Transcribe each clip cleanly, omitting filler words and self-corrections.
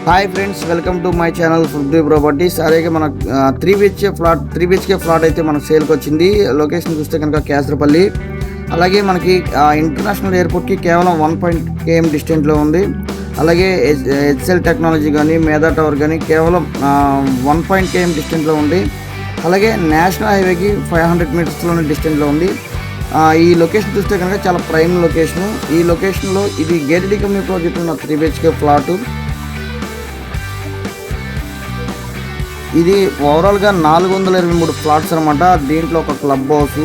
Hi friends, welcome to my channel Fuldev properties. అలాగే మన 3 BHK flat అయితే మనకు సేల్కి వచ్చింది. లొకేషన్ చూస్తే కనుక కేసరపల్లి. అలాగే మనకి ఇంటర్నేషనల్ ఎయిర్పోర్ట్కి కేవలం 1 km డిస్టెన్స్లో ఉంది. అలాగే హెచ్ఎల్ టెక్నాలజీ కానీ మేధా టవర్ కానీ కేవలం 1 km డిస్టెన్స్లో ఉంది. అలాగే నేషనల్ హైవేకి 500 మీటర్స్లోనే డిస్టెన్స్లో ఉంది. ఈ లొకేషన్ చూస్తే కనుక చాలా ప్రైమ్ లొకేషను. ఈ లొకేషన్లో ఇది గేటెడ్ కమ్యూనిటీ ప్రాజెక్ట్ ఉన్న 3 BHK ఫ్లాటు. ఇది ఓవరాల్గా 423 ఫ్లాట్స్ అనమాట. దీంట్లో ఒక క్లబ్ హౌస్,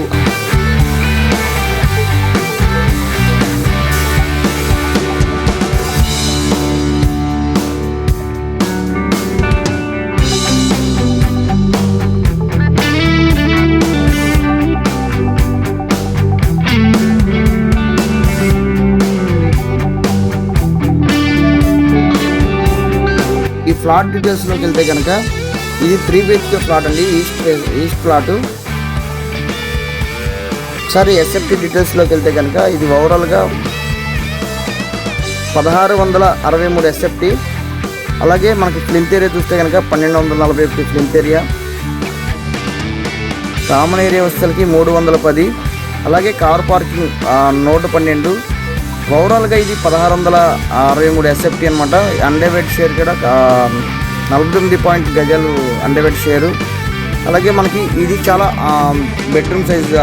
ఈ ఫ్లాట్ డీటెయిల్స్లోకి వెళ్తే కనుక ఇది 3 BHK ఫ్లాట్ అండి. East flat. ఒకసారి ఎస్ఎఫ్టీ డీటెయిల్స్లోకి వెళ్తే కనుక ఇది ఓవరాల్గా 1663 ఎస్ఎఫ్టీ. అలాగే మనకి ఫ్లింత్ ఏరియా చూస్తే కనుక 1241 ఫ్లింత్ ఏరియా. కామన్ ఏరియా వచ్చేసరికి 310. అలాగే కార్ పార్కింగ్ 112. ఓవరాల్గా ఇది 1663 ఎస్ఎఫ్టీ అనమాట. అండర్వెడ్ షేర్ కూడా 49 గజాలు అండర్వెడ్ షేరు. అలాగే మనకి ఇది చాలా బెడ్రూమ్ సైజ్.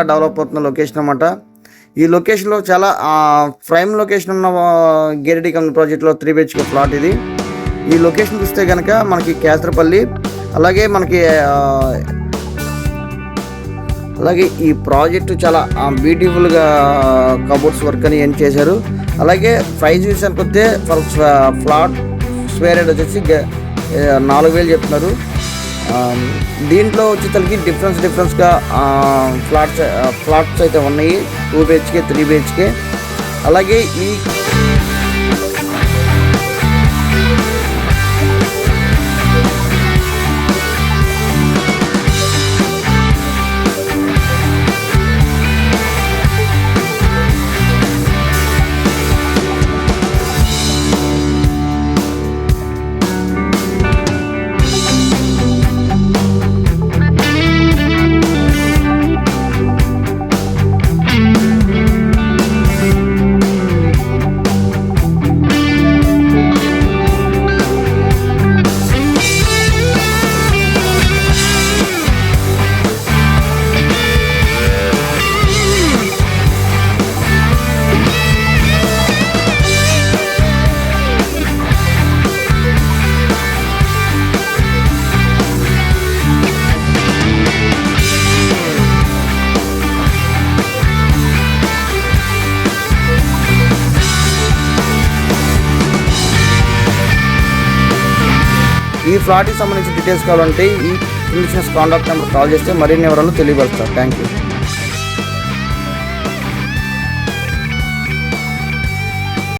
డెవలప్ అవుతున్న లొకేషన్ అన్నమాట. ఈ లొకేషన్లో చాలా ప్రైమ్ లొకేషన్ ఉన్న గేటెడ్ కమ్యూనిటీ ప్రాజెక్ట్లో 3 BHK ఫ్లాట్ ఇది. ఈ లొకేషన్ చూస్తే కనుక మనకి కేసరపల్లి. అలాగే ఈ ప్రాజెక్టు చాలా బ్యూటిఫుల్గా కబోర్డ్స్ వర్క్ అని ఏం చేశారు. అలాగే ప్రైజ్ విషయానికి వస్తే ఫ్లాట్ స్క్వేర్ యార్డ్ వచ్చేసి 4000 చెప్తున్నారు. దీంట్లో వచ్చేసరికి డిఫరెన్స్గా ఫ్లాట్స్ అయితే ఉన్నాయి. 2 BHK 3 BHK. అలాగే ఈ ఫ్లాట్కి సంబంధించిన డీటెయిల్స్ కావాలంటే ఈ కాంటాక్ట్ నెంబర్ కాల్ చేస్తే మరిన్ని వివరాలు తెలియపరుస్తారు. Thank you.